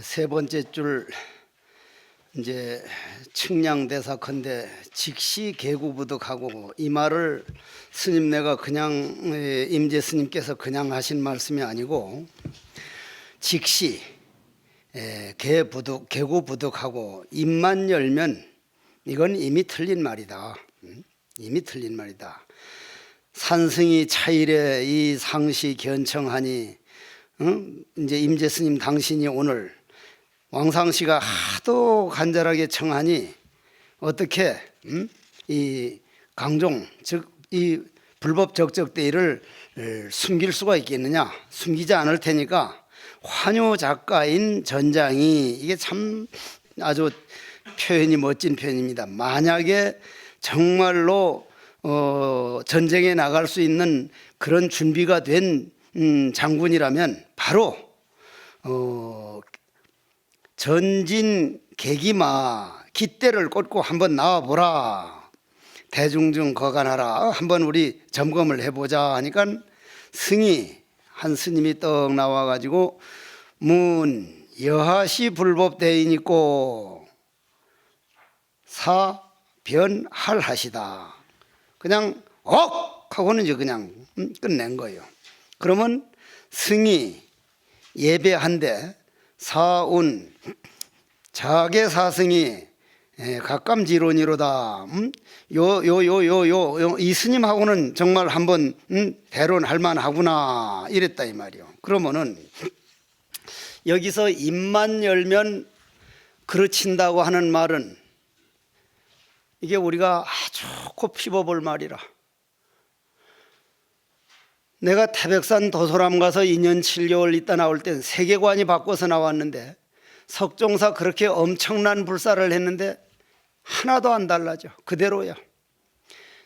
세 번째 줄 이제 측량대사컨대 직시 개구부득하고, 이 말을 스님 내가 그냥 임재 스님께서 그냥 하신 말씀이 아니고 직시 개구부득하고 입만 열면 이건 이미 틀린 말이다. 이미 틀린 말이다. 산승이 차일에 이 상시 견청하니, 이제 임재 스님 당신이 오늘 왕상씨가 하도 간절하게 청하니 어떻게 이 강종, 즉 이 불법 적적대의를 숨길 수가 있겠느냐? 숨기지 않을 테니까 환요 작가인 전장이, 이게 참 아주 표현이 멋진 표현입니다. 만약에 정말로 전쟁에 나갈 수 있는 그런 준비가 된 장군이라면 바로 전진 계기마 깃대를 꽂고 한번 나와보라. 대중중 거간하라. 한번 우리 점검을 해보자 하니까 한 스님이 떡 나와가지고 문 여하시 불법대인 있고 사변할하시다. 그냥 하고는 이제 그냥 끝낸 거예요. 그러면 승이 예배한데 사운 자계사승이 각감지론이로다. 이 스님하고는 정말 한번 대론할 만하구나 이랬다 이 말이요. 그러면은 여기서 입만 열면 그르친다고 하는 말은 이게 우리가 아주 곱씹어볼 말이라. 내가 태백산 도소람 가서 2년 7개월 있다 나올 땐 세계관이 바꿔서 나왔는데, 석종사 그렇게 엄청난 불사를 했는데 하나도 안 달라져. 그대로야.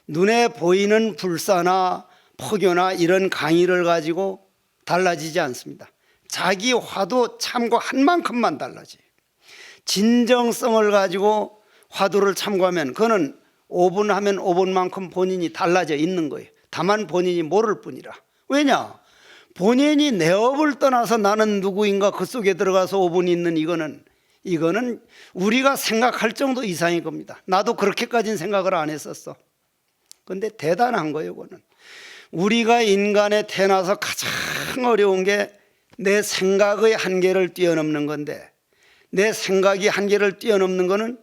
눈에 보이는 불사나 포교나 이런 강의를 가지고 달라지지 않습니다. 자기 화두 참고한 만큼만 달라져요. 진정성을 가지고 화두를 참고하면 그거는 5분 하면 5분만큼 본인이 달라져 있는 거예요. 다만 본인이 모를 뿐이라. 왜냐? 본인이 내 업을 떠나서 나는 누구인가 그 속에 들어가서 5분 있는 이거는 우리가 생각할 정도 이상인 겁니다. 나도 그렇게까지는 생각을 안 했었어. 그런데 대단한 거예요. 그거는 우리가 인간에 태어나서 가장 어려운 게 내 생각의 한계를 뛰어넘는 건데, 내 생각이 한계를 뛰어넘는 거는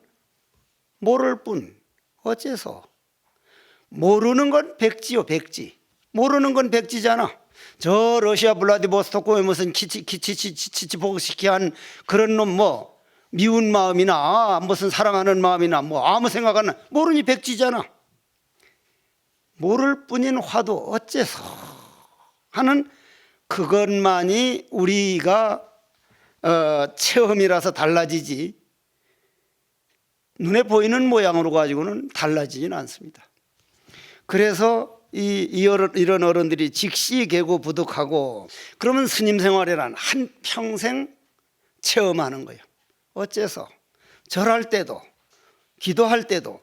모를 뿐. 어째서? 모르는 건 백지요, 백지. 모르는 건 백지잖아. 저 러시아 블라디보스토크에 무슨 키치치치치치치복시키한 그런 놈 미운 마음이나 무슨 사랑하는 마음이나 아무 생각 안 나. 모르니 백지잖아. 모를 뿐인 화두 어째서 하는 그것만이 우리가 체험이라서 달라지지, 눈에 보이는 모양으로 가지고는 달라지지는 않습니다. 그래서 이런 어른들이 직시개구부득하고, 그러면 스님 생활이란 한평생 체험하는 거예요. 어째서? 절할 때도 기도할 때도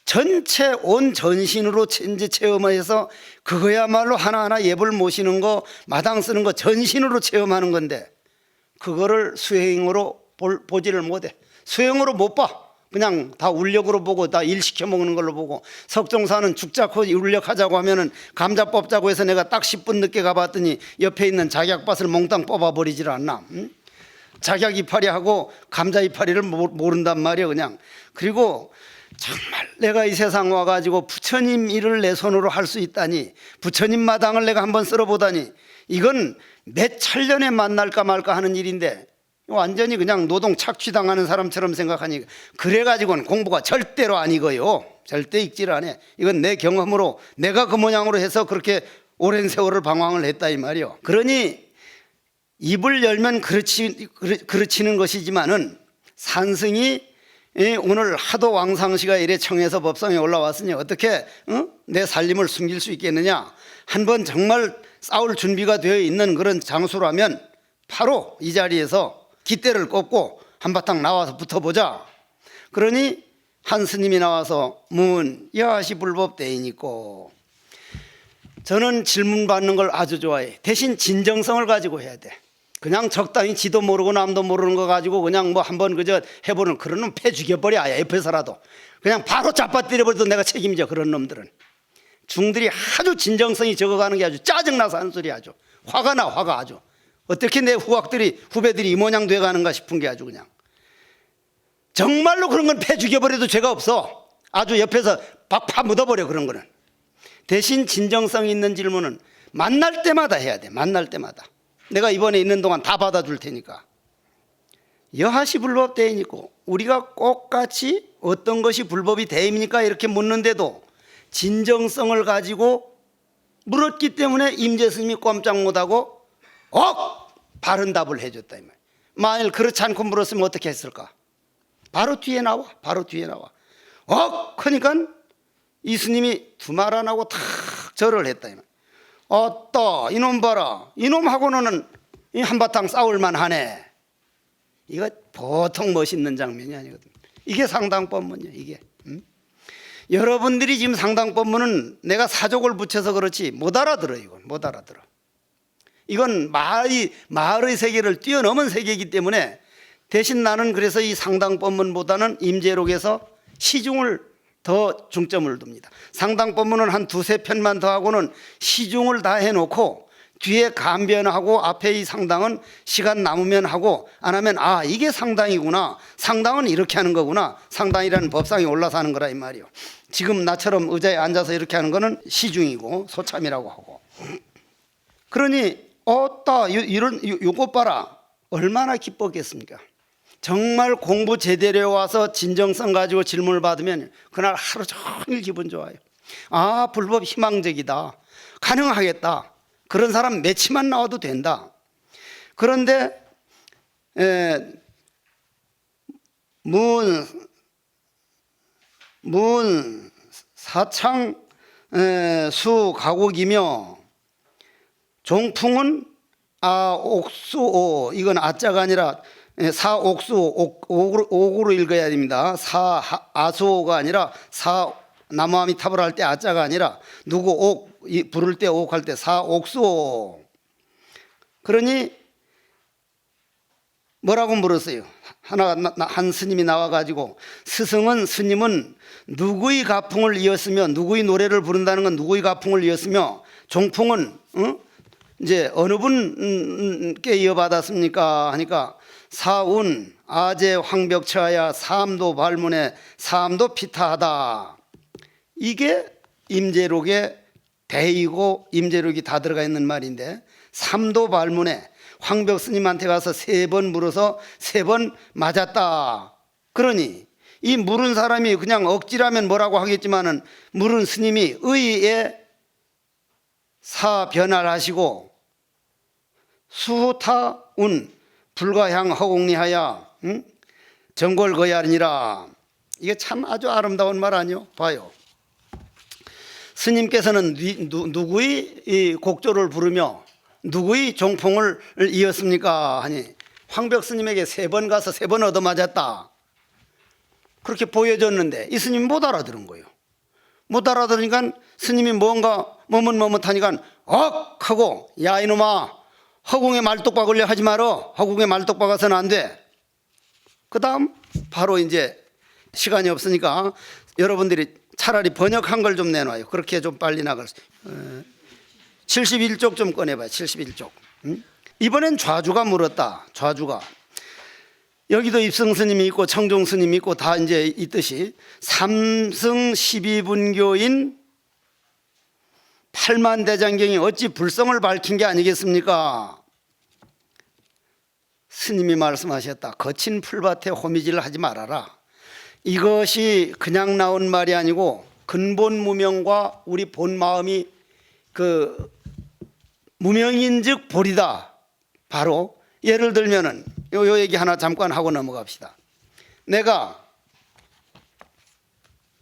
전체 온 전신으로 이제 체험해서 그거야말로 하나하나 예불 모시는 거, 마당 쓰는 거 전신으로 체험하는 건데, 그거를 수행으로 보지를 못해. 수행으로 못 봐. 그냥 다 울력으로 보고 다 일 시켜 먹는 걸로 보고, 석종사는 죽자고 울력하자고 하면은 감자 뽑자고 해서 내가 딱 10분 늦게 가봤더니 옆에 있는 작약밭을 몽땅 뽑아버리질 않나. 작약 이파리하고 감자 이파리를 모른단 말이야 그냥. 그리고 정말 내가 이 세상 와가지고 부처님 일을 내 손으로 할 수 있다니, 부처님 마당을 내가 한번 쓸어보다니, 이건 몇 천년에 만날까 말까 하는 일인데 완전히 그냥 노동 착취당하는 사람처럼 생각하니, 그래가지고는 공부가 절대로 아니고요. 절대 읽지를 않아. 이건 내 경험으로 내가 그 모양으로 해서 그렇게 오랜 세월을 방황을 했다 이 말이요. 그러니 입을 열면 그르치는 것이지만은, 산승이 오늘 하도 왕상시가 이래 청해서 법상에 올라왔으니 어떻게 내 살림을 숨길 수 있겠느냐. 한번 정말 싸울 준비가 되어 있는 그런 장소라면 바로 이 자리에서 깃대를 꽂고 한바탕 나와서 붙어보자. 그러니 한 스님이 나와서 문 여하시 불법대인 있고, 저는 질문 받는 걸 아주 좋아해. 대신 진정성을 가지고 해야 돼. 그냥 적당히 지도 모르고 남도 모르는 거 가지고 그냥 뭐 한번 그저 해보는 그런 놈 패 죽여버려. 아예 옆에서라도 그냥 바로 잡아때려버려도 내가 책임져. 그런 놈들은 중들이 아주 진정성이 적어가는 게 아주 짜증나서 하는 소리. 아주 화가 나. 화가 아주 어떻게 내 후배들이 이 모양 돼가는가 싶은 게 아주 그냥 정말로 그런 건 패 죽여버려도 죄가 없어. 아주 옆에서 박 파묻어버려. 그런 거는 대신 진정성 있는 질문은 만날 때마다 해야 돼. 만날 때마다 내가 이번에 있는 동안 다 받아줄 테니까. 여하시 불법 대인이고 우리가 똑같이 어떤 것이 불법이 대입니까 이렇게 묻는데도 진정성을 가지고 물었기 때문에 임재 스님이 꼼짝 못하고 바른 답을 해줬다 이 말. 만일 그렇지 않고 물었으면 어떻게 했을까? 바로 뒤에 나와. 바로 뒤에 나와. 그러니까 이 스님이 두말 안 하고 탁 절을 했다 이 말. 어따 이놈 봐라. 이놈하고는 한바탕 싸울만 하네. 이거 보통 멋있는 장면이 아니거든. 이게 상당법문이야. 이게 여러분들이 지금 상당법문은 내가 사족을 붙여서 그렇지 못 알아들어. 이건 못 알아들어. 이건 마을의 세계를 뛰어넘은 세계이기 때문에 대신 나는 그래서 이 상당법문보다는 임재록에서 시중을 더 중점을 둡니다. 상당법문은 한 두세 편만 더 하고는 시중을 다 해놓고 뒤에 감변하고 앞에 이 상당은 시간 남으면 하고 안 하면 이게 상당이구나. 상당은 이렇게 하는 거구나. 상당이라는 법상에 올라서 하는 거라 이 말이요. 지금 나처럼 의자에 앉아서 이렇게 하는 거는 시중이고 소참이라고 하고. 그러니 요것 봐라. 얼마나 기뻤겠습니까? 정말 공부 제대로 와서 진정성 가지고 질문을 받으면 그날 하루 종일 기분 좋아요. 불법 희망적이다. 가능하겠다. 그런 사람 몇이만 나와도 된다. 그런데 문 사창 수 가곡이며 종풍은 옥수오. 이건 아자가 아니라 사옥수 옥으로 읽어야 됩니다. 아수오가 아니라 나무아미탑을 할 때 아자가 아니라 누구 옥 부를 때 옥 할 때 사옥수오. 그러니 뭐라고 물었어요? 한 스님이 나와가지고 스님은 누구의 가풍을 이었으며 누구의 노래를 부른다는 건 누구의 가풍을 이었으며 종풍은 이제 어느 분께 이어받았습니까? 하니까 사운 아제 황벽처하야 사암도 발문에 사암도 피타하다. 이게 임재록의 대이고 임재록이 다 들어가 있는 말인데 삼도 발문에 황벽 스님한테 가서 3번 물어서 3번 맞았다. 그러니 이 물은 사람이 그냥 억지라면 뭐라고 하겠지만은 물은 스님이 의에 사변화를 하시고 수타운 불가향 허공리하야 정골거야니라. 이게 참 아주 아름다운 말 아니요? 봐요. 스님께서는 누구의 이 곡조를 부르며 누구의 종풍을 이었습니까? 하니 황벽 스님에게 3번 가서 3번 얻어맞았다. 그렇게 보여줬는데 이 스님이 못 알아들은 거예요. 못 알아들으니까 스님이 뭔가 머뭇머뭇하니까 하고 야 이놈아 허공에 말뚝박으려 하지 말어. 허공에 말뚝 박아서는 안 돼. 그 다음 바로 이제 시간이 없으니까 여러분들이 차라리 번역한 걸 좀 내놔요. 그렇게 좀 빨리 나갈 수. 71쪽 좀 꺼내봐요. 71쪽. 이번엔 좌주가 물었다. 좌주가. 여기도 입성 스님이 있고 청종 스님이 있고 다 이제 있듯이 삼승 12분교인 8만 대장경이 어찌 불성을 밝힌 게 아니겠습니까? 스님이 말씀하셨다. 거친 풀밭에 호미질을 하지 말아라. 이것이 그냥 나온 말이 아니고 근본 무명과 우리 본 마음이 그 무명인즉 보리다. 바로 예를 들면은 요 얘기 하나 잠깐 하고 넘어갑시다. 내가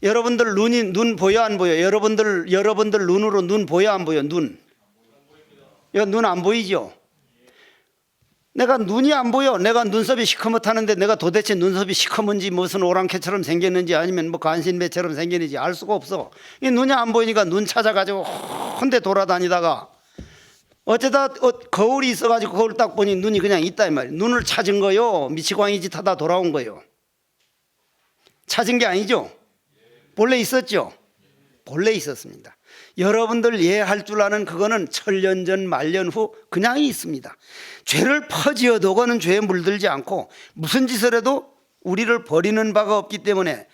여러분들 눈 보여 안 보여? 여러분들 눈으로 눈 보여 안 보여? 눈 안 보이죠? 내가 눈이 안 보여. 내가 눈썹이 시커멓다는데 내가 도대체 눈썹이 시커먼지 무슨 오랑캐처럼 생겼는지 아니면 뭐 간신배처럼 생겼는지 알 수가 없어. 이 눈이 안 보이니까 눈 찾아가지고 혼대 돌아다니다가 어쩌다 거울이 있어가지고 거울 딱 보니 눈이 그냥 있다 이 말이에요. 눈을 찾은 거요, 미치광이 짓 하다 돌아온 거요. 찾은 게 아니죠. 본래 있었죠. 본래 있었습니다. 여러분들 이해할 줄 아는 그거는 천년 전 말년 후 그냥 있습니다. 죄를 퍼지어도 그는 죄에 물들지 않고 무슨 짓을 해도 우리를 버리는 바가 없기 때문에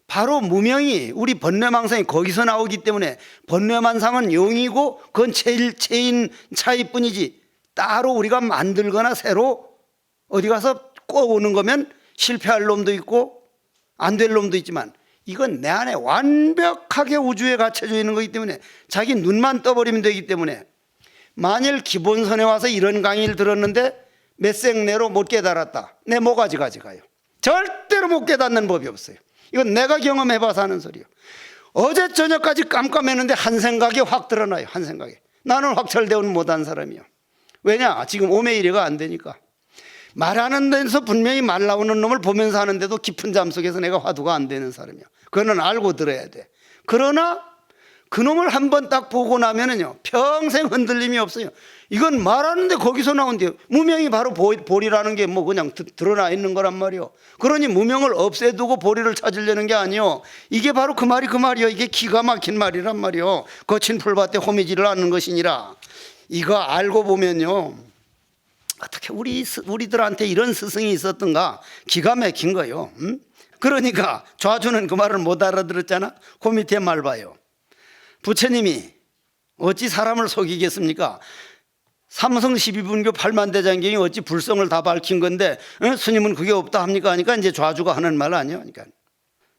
바로 무명이, 우리 번뇌망상이 거기서 나오기 때문에 번뇌만상은 용이고 그건 체인 차이뿐이지 따로 우리가 만들거나 새로 어디 가서 꼬우는 거면 실패할 놈도 있고 안 될 놈도 있지만 이건 내 안에 완벽하게 우주에 갇혀져 있는 거기 때문에 자기 눈만 떠버리면 되기 때문에 만일 기본선에 와서 이런 강의를 들었는데 몇 생 내로 못 깨달았다, 내 모가지 가져가요. 절대로 못 깨닫는 법이 없어요. 이건 내가 경험해봐서 하는 소리예요. 어제 저녁까지 깜깜했는데 한 생각이 확 드러나요. 한 생각이. 나는 확철대운 못한 사람이요. 왜냐? 지금 오매이래가 안 되니까. 말하는 데서 분명히 말 나오는 놈을 보면서 하는데도 깊은 잠 속에서 내가 화두가 안 되는 사람이야. 그거는 알고 들어야 돼. 그러나 그 놈을 한번 딱 보고 나면은요, 평생 흔들림이 없어요. 이건 말하는데 거기서 나온대요. 무명이 바로 보리라는 게 뭐 그냥 드러나 있는 거란 말이요. 그러니 무명을 없애두고 보리를 찾으려는 게 아니요. 이게 바로 그 말이요. 이게 기가 막힌 말이란 말이요. 거친 풀밭에 호미질을 하는 것이니라. 이거 알고 보면요, 어떻게 우리들한테 이런 스승이 있었던가 기가 막힌 거예요. 그러니까 좌주는 그 말을 못 알아들었잖아. 그 밑에 말 봐요. 부처님이 어찌 사람을 속이겠습니까? 삼성 12분교 8만 대장경이 어찌 불성을 다 밝힌 건데 스님은 그게 없다 합니까? 하니까 이제 좌주가 하는 말 아니에요. 그러니까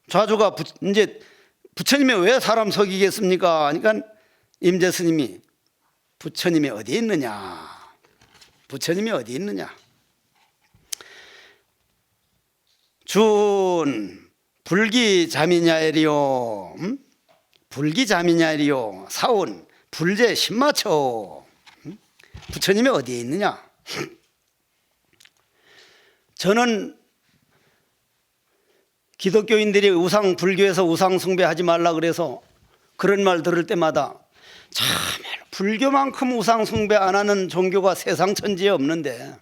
좌주가 이제 부처님이 왜 사람 속이겠습니까? 하니까 임재 스님이 부처님이 어디 있느냐? 부처님이 어디 있느냐? 준 불기자미냐에리요, 불기자미냐에리요, 사온 불제 신마처. 부처님이 어디에 있느냐? 저는 기독교인들이 불교에서 우상 숭배하지 말라 그래서 그런 말 들을 때마다 참 불교만큼 우상 숭배 안 하는 종교가 세상 천지에 없는데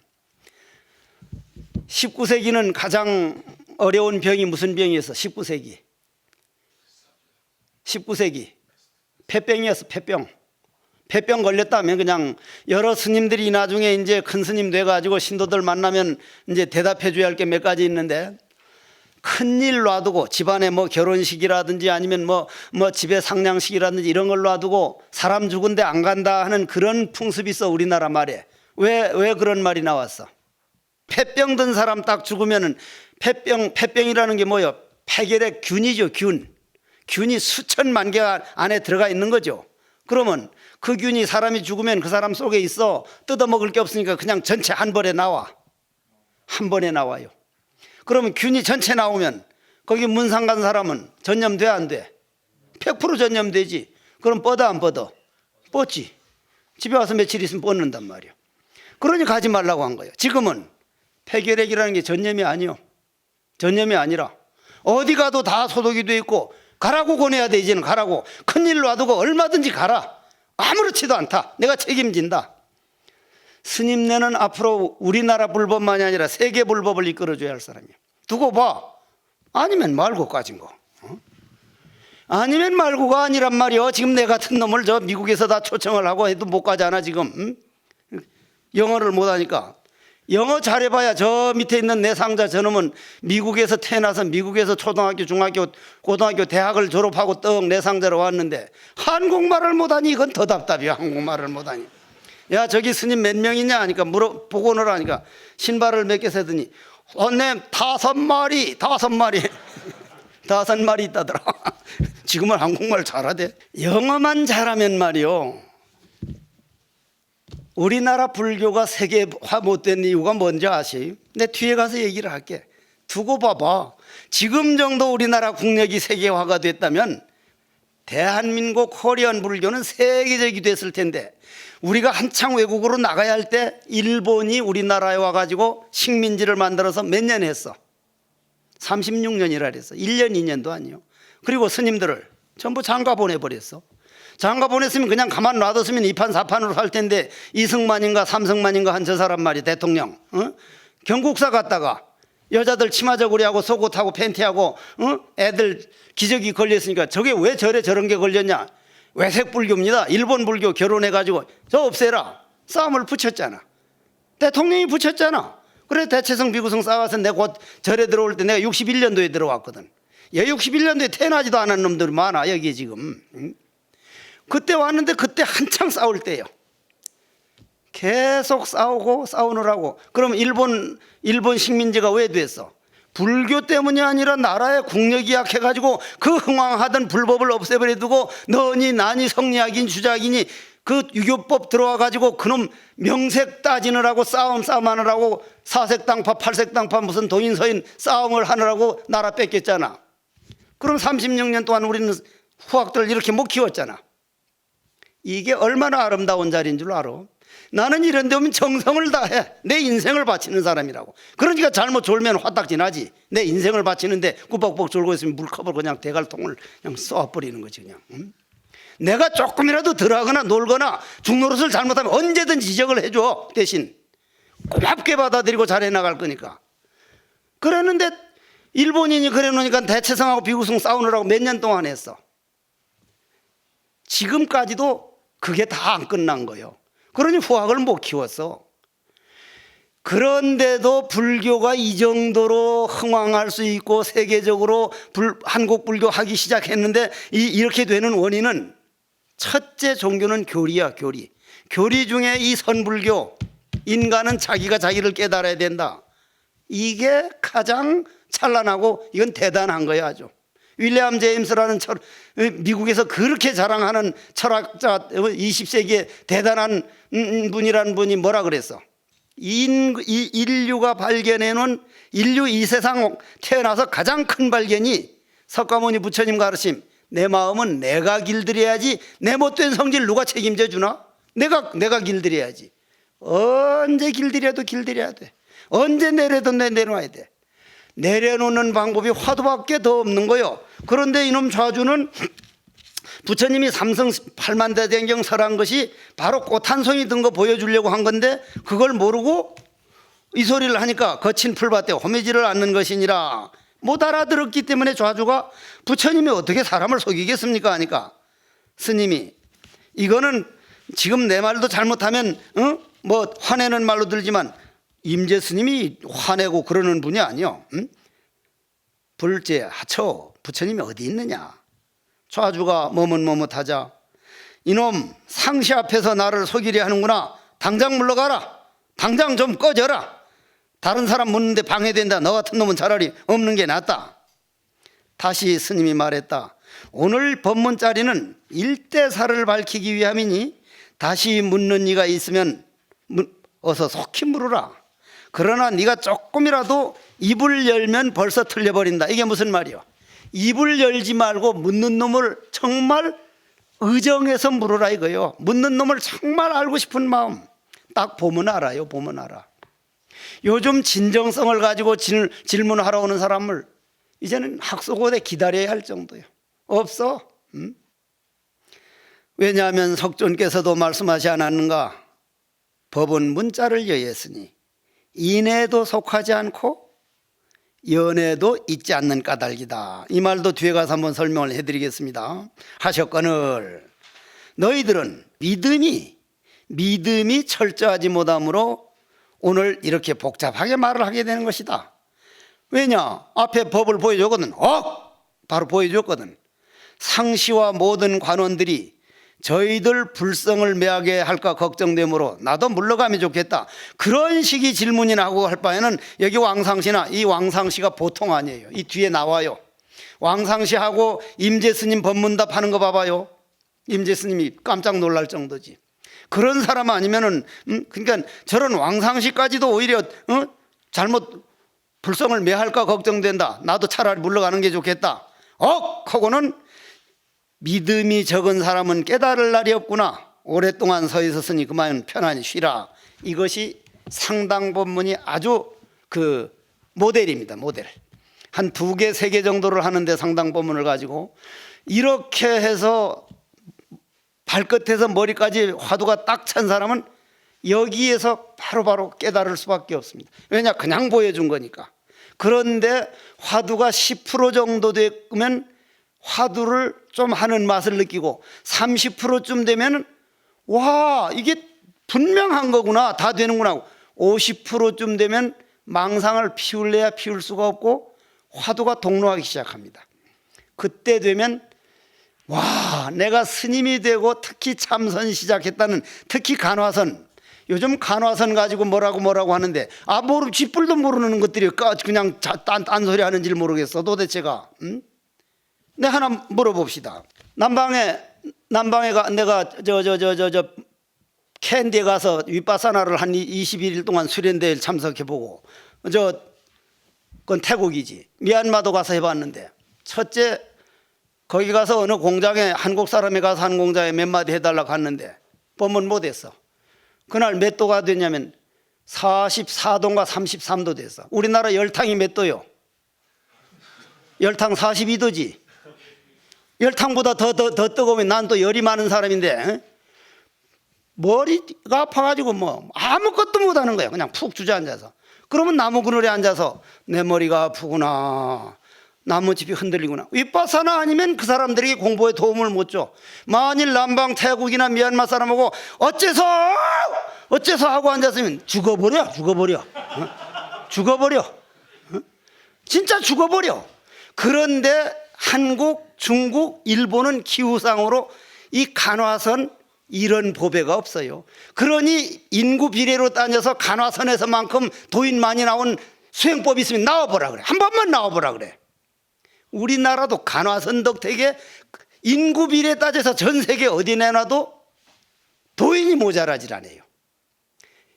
19세기는 가장 어려운 병이 무슨 병이었어? 19세기 폐병이었어. 폐병 걸렸다면 그냥 여러 스님들이 나중에 이제 큰 스님 돼가지고 신도들 만나면 이제 대답해 줘야 할 게 몇 가지 있는데, 큰일 놔두고 집안에 뭐 결혼식이라든지 아니면 뭐 집에 상냥식이라든지 이런 걸 놔두고 사람 죽은데 안 간다 하는 그런 풍습이 있어 우리나라 말에. 왜 그런 말이 나왔어? 폐병 든 사람 딱 죽으면은 폐병이라는 게 뭐예요? 폐결의 균이죠. 균이 수천만 개 안에 들어가 있는 거죠. 그러면 그 균이 사람이 죽으면 그 사람 속에 있어 뜯어먹을 게 없으니까 그냥 전체 한 번에 나와요. 그러면 균이 전체 나오면 거기 문상 간 사람은 전염돼 안 돼? 100% 전염되지. 그럼 뻗어 안 뻗어? 뻗지. 집에 와서 며칠 있으면 뻗는단 말이에요. 그러니 가지 말라고 한 거예요. 지금은 폐결핵이라는 게 전염이 아니요. 전염이 아니라 어디 가도 다 소독이 돼 있고 가라고 권해야 돼. 이제는 가라고. 큰일 놔두고 얼마든지 가라. 아무렇지도 않다. 내가 책임진다. 스님네는 앞으로 우리나라 불법만이 아니라 세계 불법을 이끌어줘야 할 사람이야. 두고 봐. 아니면 말고 까진 거. 아니면 말고가 아니란 말이야. 지금 내 같은 놈을 저 미국에서 다 초청을 하고 해도 못 가잖아 지금. 영어를 못하니까. 영어 잘해봐야 저 밑에 있는 내 상자 저놈은 미국에서 태어나서 미국에서 초등학교, 중학교, 고등학교, 대학을 졸업하고 떡 내 상자로 왔는데 한국말을 못하니 이건 더 답답이야. 한국말을 못하니. 야 저기 스님 몇 명이냐 하니까 보고 오너라니까 신발을 몇 개 세더니 선님 5마리 5마리 있다더라. 지금은 한국말 잘하대. 영어만 잘하면 말이요, 우리나라 불교가 세계화 못된 이유가 뭔지 아세요? 내 뒤에 가서 얘기를 할게. 두고 봐봐. 지금 정도 우리나라 국력이 세계화가 됐다면 대한민국 코리안 불교는 세계적이 됐을 텐데, 우리가 한창 외국으로 나가야 할 때 일본이 우리나라에 와가지고 식민지를 만들어서 몇 년 했어? 36년이라 그랬어. 1년 2년도 아니요. 그리고 스님들을 전부 장가 보내버렸어. 장가 보냈으면 그냥 가만 놔뒀으면 2판 4판으로 살 텐데 이승만인가 삼승만인가 한 저 사람 말이 대통령 경국사 갔다가 여자들 치마저고리하고 속옷하고 팬티하고 애들 기저귀 걸렸으니까 저게 왜 절에 저런 게 걸렸냐. 외색 불교입니다. 일본 불교 결혼해가지고 저 없애라 싸움을 붙였잖아. 대통령이 붙였잖아. 그래 대체성 비구성 싸워서 내가 곧 절에 들어올 때 내가 61년도에 들어왔거든. 얘 61년도에 태어나지도 않은 놈들이 많아 여기 지금. 그때 왔는데 그때 한창 싸울 때요. 계속 싸우고 싸우느라고. 그럼 일본 식민지가 왜 됐어? 불교 때문이 아니라 나라의 국력이 약해가지고 그 흥왕하던 불법을 없애버려 두고 너니 나니 성리학인 주작이니 그 유교법 들어와가지고 그놈 명색 따지느라고 싸움하느라고 사색당파 팔색당파 무슨 도인서인 싸움을 하느라고 나라 뺏겼잖아. 그럼 36년 동안 우리는 후학들을 이렇게 못 키웠잖아. 이게 얼마나 아름다운 자리인 줄 알아? 나는 이런 데 오면 정성을 다해. 내 인생을 바치는 사람이라고. 그러니까 잘못 졸면 화딱지 나지. 내 인생을 바치는데 꾸벅꾸벅 졸고 있으면 물컵을 그냥 대갈통을 그냥 쏘아버리는 거지 그냥. 내가 조금이라도 덜하거나 놀거나 중노릇을 잘못하면 언제든 지적을 해줘. 대신 고맙게 받아들이고 잘해 나갈 거니까. 그랬는데 일본인이 그래 놓으니까 대체성하고 비구성 싸우느라고 몇 년 동안 했어. 지금까지도 그게 다 안 끝난 거예요. 그러니 후학을 못 키웠어. 그런데도 불교가 이 정도로 흥왕할 수 있고 세계적으로 한국 불교 하기 시작했는데 이렇게 되는 원인은 첫째 종교는 교리야. 교리 중에 이 선불교, 인간은 자기가 자기를 깨달아야 된다. 이게 가장 찬란하고 이건 대단한 거야 아주. 윌리엄 제임스라는 미국에서 그렇게 자랑하는 철학자 20세기에 대단한 분이라는 분이 뭐라 그랬어? 인류가 발견해놓은 인류 이 세상 태어나서 가장 큰 발견이 석가모니 부처님 가르침, 내 마음은 내가 길들여야지 내 못된 성질 누가 책임져 주나? 내가 길들여야지. 언제 길들여도 길들여야 돼. 언제 내려도 내려놔야 돼. 내려놓는 방법이 화두밖에 더 없는 거요. 그런데 이놈 좌주는 부처님이 삼성 8만대대경 설한 것이 바로 꽃 한 송이 든 거 보여주려고 한 건데 그걸 모르고 이 소리를 하니까 거친 풀밭에 호미질을 않는 것이니라. 못 알아들었기 때문에 좌주가 부처님이 어떻게 사람을 속이겠습니까 하니까 스님이 이거는 지금 내 말도 잘못하면 뭐 화내는 말로 들지만 임재 스님이 화내고 그러는 분이 아니요. 불제 하처 부처님이 어디 있느냐. 좌주가 머뭇머뭇하자 이놈 상시 앞에서 나를 속이려 하는구나. 당장 물러가라. 당장 좀 꺼져라. 다른 사람 묻는데 방해된다. 너 같은 놈은 차라리 없는 게 낫다. 다시 스님이 말했다. 오늘 법문자리는 일대사를 밝히기 위함이니 다시 묻는 이가 있으면 어서 속히 물으라. 그러나 네가 조금이라도 입을 열면 벌써 틀려버린다. 이게 무슨 말이요? 입을 열지 말고 묻는 놈을 정말 의정해서 물으라 이거요. 묻는 놈을 정말 알고 싶은 마음 딱 보면 알아요. 보면 알아. 요즘 진정성을 가지고 질문하러 오는 사람을 이제는 학수고대 기다려야 할 정도요. 없어. 왜냐하면 석존께서도 말씀하지 않았는가? 법은 문자를 여했으니 인애도 속하지 않고 연애도 잊지 않는 까닭이다. 이 말도 뒤에 가서 한번 설명을 해드리겠습니다. 하셨거늘 너희들은 믿음이 철저하지 못함으로 오늘 이렇게 복잡하게 말을 하게 되는 것이다. 왜냐? 앞에 법을 보여줬거든. 바로 보여줬거든. 상시와 모든 관원들이 저희들 불성을 매하게 할까 걱정되므로 나도 물러가면 좋겠다. 그런 식의 질문이나 하고 할 바에는 여기 왕상시나 이 왕상시가 보통 아니에요. 이 뒤에 나와요. 왕상시하고 임재스님 법문답 하는 거 봐봐요. 임재스님이 깜짝 놀랄 정도지. 그런 사람 아니면은 그러니까 저런 왕상시까지도 오히려 잘못 불성을 매할까 걱정된다. 나도 차라리 물러가는 게 좋겠다. 하고는 믿음이 적은 사람은 깨달을 날이 없구나. 오랫동안 서 있었으니 그만 편안히 쉬라. 이것이 상당법문이 아주 그 모델입니다. 모델. 한 2개, 3개 정도를 하는데 상당법문을 가지고 이렇게 해서 발끝에서 머리까지 화두가 딱 찬 사람은 여기에서 바로바로 깨달을 수밖에 없습니다. 왜냐? 그냥 보여준 거니까. 그런데 화두가 10% 정도 되면 화두를 좀 하는 맛을 느끼고 30%쯤 되면 와, 이게 분명한 거구나, 다 되는구나. 50%쯤 되면 망상을 피울래야 피울 수가 없고 화두가 동로하기 시작합니다. 그때 되면 와, 내가 스님이 되고 특히 참선 시작했다는, 특히 간화선, 요즘 간화선 가지고 뭐라고 하는데 모르 쥐뿔도 모르는 것들이 그냥 딴소리 하는지 모르겠어 도대체가. 응? 내 하나 물어봅시다. 남방에 내가 저 캔디에 가서 윗바사나를 한 21일 동안 수련대회를 참석해보고, 그건 태국이지. 미얀마도 가서 해봤는데, 첫째 거기 가서 어느 공장에, 한국 사람이 가서 한 공장에 몇 마디 해달라고 갔는데 법문 못했어. 그날 몇 도가 됐냐면 44도인가 33도 됐어. 우리나라 열탕이 몇 도요? 열탕 42도지. 열탕보다 더 뜨거우면 난 또 열이 많은 사람인데 머리가 아파가지고 뭐 아무것도 못하는 거야. 그냥 푹 주저앉아서. 그러면 나무 그늘에 앉아서 내 머리가 아프구나, 나무집이 흔들리구나. 윗바사나 아니면 그 사람들에게 공부에 도움을 못 줘. 만일 남방 태국이나 미얀마 사람하고 어째서 하고 앉았으면 죽어버려. 어? 죽어버려. 어? 진짜 죽어버려. 그런데 한국, 중국, 일본은 기후상으로 이 간화선 이런 보배가 없어요. 그러니 인구 비례로 따져서 간화선에서만큼 도인 많이 나온 수행법이 있으면 나와보라 그래. 한 번만 나와보라 그래. 우리나라도 간화선 덕택에 인구 비례 따져서 전 세계 어디 내놔도 도인이 모자라질 않아요.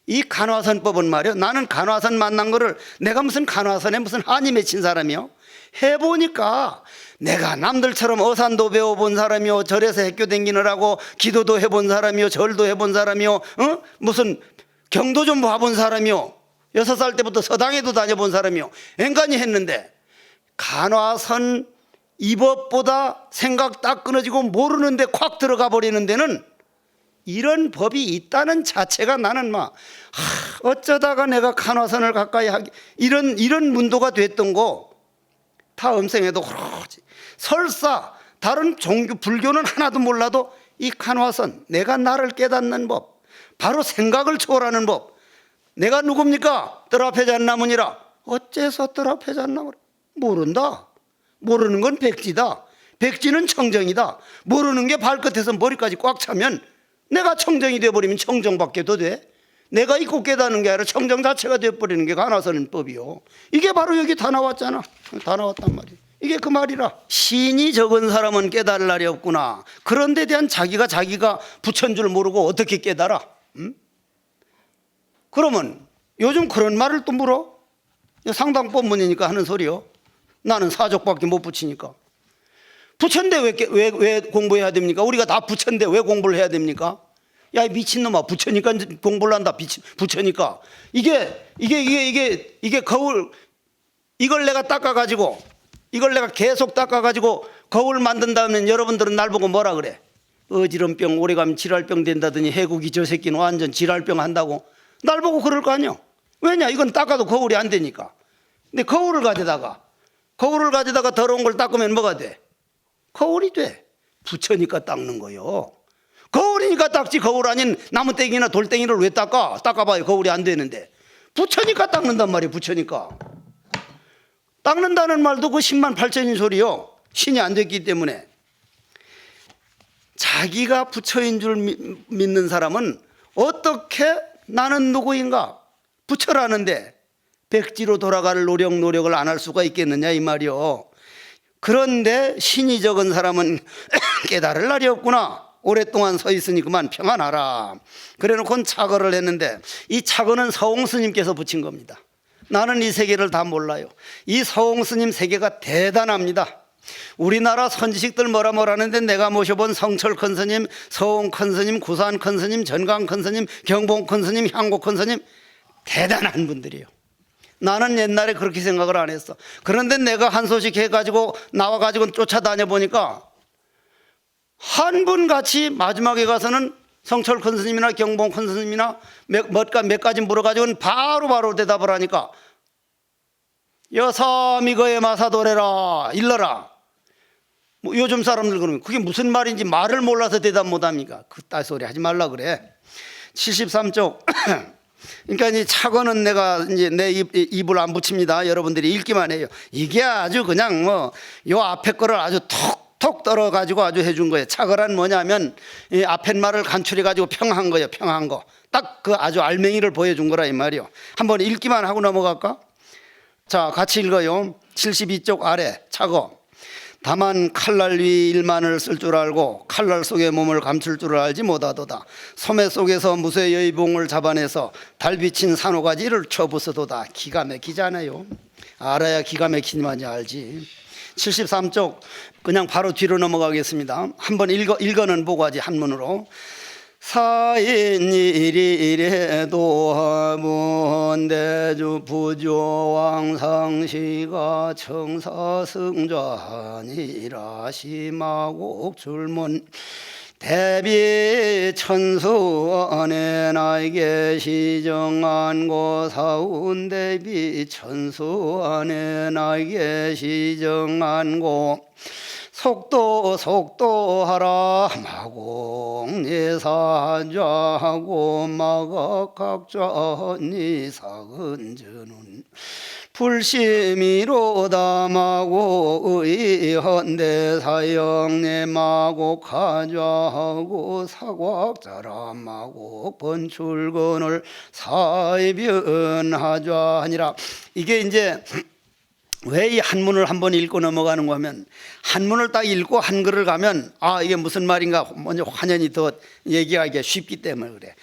이 간화선법은 말이요, 나는 간화선 만난 거를 내가 무슨 간화선에 무슨 한이 맺힌 사람이요, 해보니까 내가 남들처럼 어산도 배워본 사람이요, 절에서 학교 댕기느라고 기도도 해본 사람이요, 절도 해본 사람이요, 무슨 경도 좀 봐본 사람이요, 6살 때부터 서당에도 다녀본 사람이요, 앵간히 했는데 간화선 이 법보다 생각 딱 끊어지고 모르는데 콱 들어가 버리는 데는 이런 법이 있다는 자체가 나는 어쩌다가 내가 간화선을 가까이 하기, 이런 문도가 됐던 거 다 음생에도 그러지. 설사 다른 종교 불교는 하나도 몰라도 이 간화선, 내가 나를 깨닫는 법, 바로 생각을 초월하는 법. 내가 누굽니까? 뜰 앞에 잣나무니라. 어째서 뜰 앞에 잣나무라? 모른다. 모르는 건 백지다. 백지는 청정이다. 모르는 게 발끝에서 머리까지 꽉 차면 내가 청정이 되어버리면 청정밖에 더 돼? 내가 있고 깨닫는 게 아니라 청정 자체가 되어버리는 게 간화선은 법이요. 이게 바로 여기 다 나왔잖아. 다 나왔단 말이야. 이게 그 말이라. 신이 적은 사람은 깨달을 날이 없구나. 그런 데 대한 자기가 부처인 줄 모르고 어떻게 깨달아? 응? 그러면 요즘 그런 말을 또 물어? 상당법문이니까 하는 소리요. 나는 사족밖에 못 붙이니까. 부처인데 왜 공부해야 됩니까? 우리가 다 부처인데 왜 공부를 해야 됩니까? 야, 이 미친놈아, 부처니까 공부를 한다. 부처니까. 이게 거울, 이걸 내가 닦아가지고, 이걸 내가 계속 닦아가지고 거울 만든다면 여러분들은 날 보고 뭐라 그래? 어지럼병, 오래가면 질랄병 된다더니 해국이 저 새끼는 완전 질랄병 한다고 날 보고 그럴 거 아니야. 왜냐? 이건 닦아도 거울이 안 되니까. 근데 거울을 가져다가 더러운 걸 닦으면 뭐가 돼? 거울이 돼. 부처니까 닦는 거요. 거울이니까 닦지. 거울 아닌 나무땡이나 돌땡이를 왜 닦아? 닦아봐요. 거울이 안 되는데. 부처니까 닦는단 말이에요. 부처니까. 닦는다는 말도 그 10만 8천인 소리요. 신이 안 됐기 때문에. 자기가 부처인 줄 믿는 사람은 어떻게 나는 누구인가? 부처라는데 백지로 돌아갈 노력을 안 할 수가 있겠느냐 이 말이요. 그런데 신이 적은 사람은 깨달을 날이 없구나. 오랫동안 서 있으니 그만 평안하라. 그래놓고 착어를 했는데 이 착어는 서홍 스님께서 붙인 겁니다. 나는 이 세계를 다 몰라요. 이 서홍 스님 세계가 대단합니다. 우리나라 선지식들 뭐라 하는데 내가 모셔본 성철 큰 스님, 서홍 큰 스님, 구산 큰 스님, 전강 큰 스님, 경봉 큰 스님, 향고 큰 스님, 대단한 분들이에요. 나는 옛날에 그렇게 생각을 안 했어. 그런데 내가 한 소식 해가지고 나와가지고 쫓아다녀 보니까 한 분 같이 마지막에 가서는 성철 큰 스님이나 경봉 큰 스님이나 몇 가지 물어가지고는 바로 대답을 하니까 여삼이거에 마사도래라 일러라. 뭐 요즘 사람들 그러면 그게 무슨 말인지 말을 몰라서 대답 못합니까? 그딴 소리 하지 말라 그래. 73쪽. 그러니까 이 착어는 내가 이제 내 입을 안 붙입니다. 여러분들이 읽기만 해요. 이게 아주 그냥 뭐 요 앞에 거를 아주 톡 떨어 가지고 아주 해준 거예요. 착어란 뭐냐면 이 앞에 말을 간추려 가지고 평한 거예요. 평한 거. 딱 그 아주 알맹이를 보여준 거라 이 말이요. 한번 읽기만 하고 넘어갈까? 자, 같이 읽어요. 72쪽 아래 착어. 다만 칼날 위 일만을 쓸 줄 알고 칼날 속에 몸을 감출 줄 알지 못하도다. 소매 속에서 무쇠 여의봉을 잡아내서 달비친 산호가지를 쳐부수도다. 기가 막히잖아요. 알아야 기가 막히는지 알지. 73쪽 그냥 바로 뒤로 넘어가겠습니다. 한번 읽어는 보고하지 한문으로. 사인일이래도 하문대주 부조왕상시가 청사승좌니라 심하곡 줄문 대비천수안에 나에게 시정한고 사운대비천수안에 나에게 시정한고 속도하라 마공예사자하고 마각각자니 사근전은 불심이로다 마고 의헌대 사형내 마고 가자하고 사곽자라 마고 번출건을 사이변하자 하니라. 이게 이제 왜 이 한문을 한번 읽고 넘어가는 거 하면 한문을 딱 읽고 한글을 가면 아 이게 무슨 말인가 먼저 환연히 더 얘기하기가 쉽기 때문에 그래.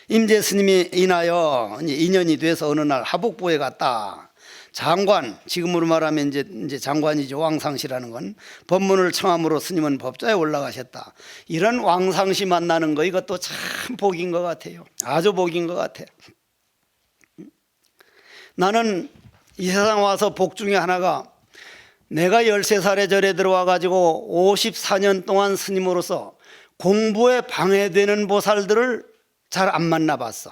임재 스님이 인하여 인연이 돼서 어느 날 하복부에 갔다. 장관, 지금으로 말하면 이제 장관이죠. 왕상시라는 건 법문을 청함으로 스님은 법좌에 올라가셨다. 이런 왕상시 만나는 거 이것도 참 복인 것 같아요. 아주 복인 것 같아요. 나는 이 세상 와서 복 중에 하나가 내가 13살에 절에 들어와 가지고 54년 동안 스님으로서 공부에 방해되는 보살들을 잘 안 만나봤어.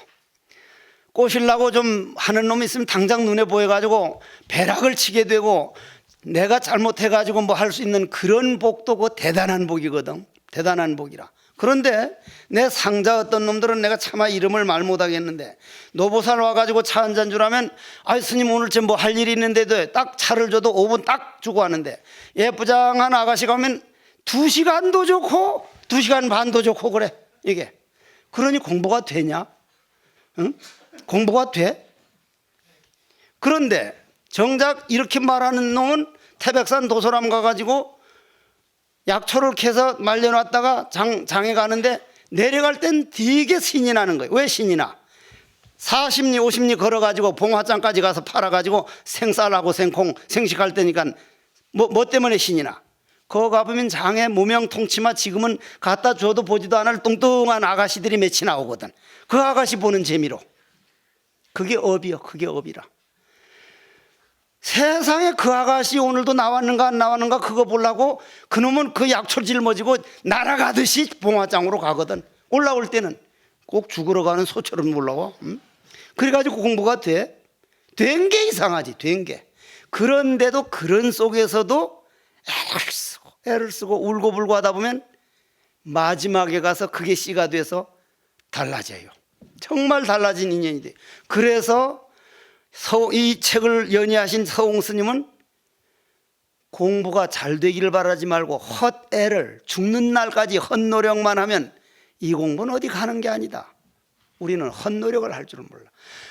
꼬시려고 좀 하는 놈이 있으면 당장 눈에 보여가지고 배락을 치게 되고 내가 잘못해가지고 뭐 할 수 있는 그런 복도 그 대단한 복이거든. 대단한 복이라. 그런데 내 상자 어떤 놈들은 내가 차마 이름을 말 못하겠는데 노보살 와가지고 차 한 잔 주라면 아 스님 오늘 좀 뭐 할 일이 있는데도 딱 차를 줘도 5분 딱 주고 하는데 예쁘장한 아가씨가 오면 2시간도 좋고 2시간 반도 좋고 그래. 이게 그러니 공부가 되냐? 응? 공부가 돼? 그런데 정작 이렇게 말하는 놈은 태백산 도소람 가가지고 약초를 캐서 말려놨다가 장에 가는데 내려갈 땐 되게 신이 나는 거예요. 왜 신이 나? 40리 50리 걸어가지고 봉화장까지 가서 팔아가지고 생쌀하고 생콩 생식할 때니까 뭐 때문에 신이 나? 그거 가보면 장에 무명통치마 지금은 갖다 줘도 보지도 않을 뚱뚱한 아가씨들이 몇이 나오거든. 그 아가씨 보는 재미로. 그게 업이요. 그게 업이라. 세상에 그 아가씨 오늘도 나왔는가 안 나왔는가 그거 보려고 그놈은 그 약초 짊어지고 날아가듯이 봉화장으로 가거든. 올라올 때는 꼭 죽으러 가는 소처럼 올라와. 그래가지고 공부가 돼. 된 게 이상하지. 된 게. 그런데도 그런 속에서도 애를 쓰고 울고불고 하다 보면 마지막에 가서 그게 씨가 돼서 달라져요. 정말 달라진 인연이 돼. 그래서 이 책을 연의하신 서홍 스님은 공부가 잘 되기를 바라지 말고 헛애를 죽는 날까지 헛노력만 하면 이 공부는 어디 가는 게 아니다. 우리는 헛노력을 할 줄은 몰라.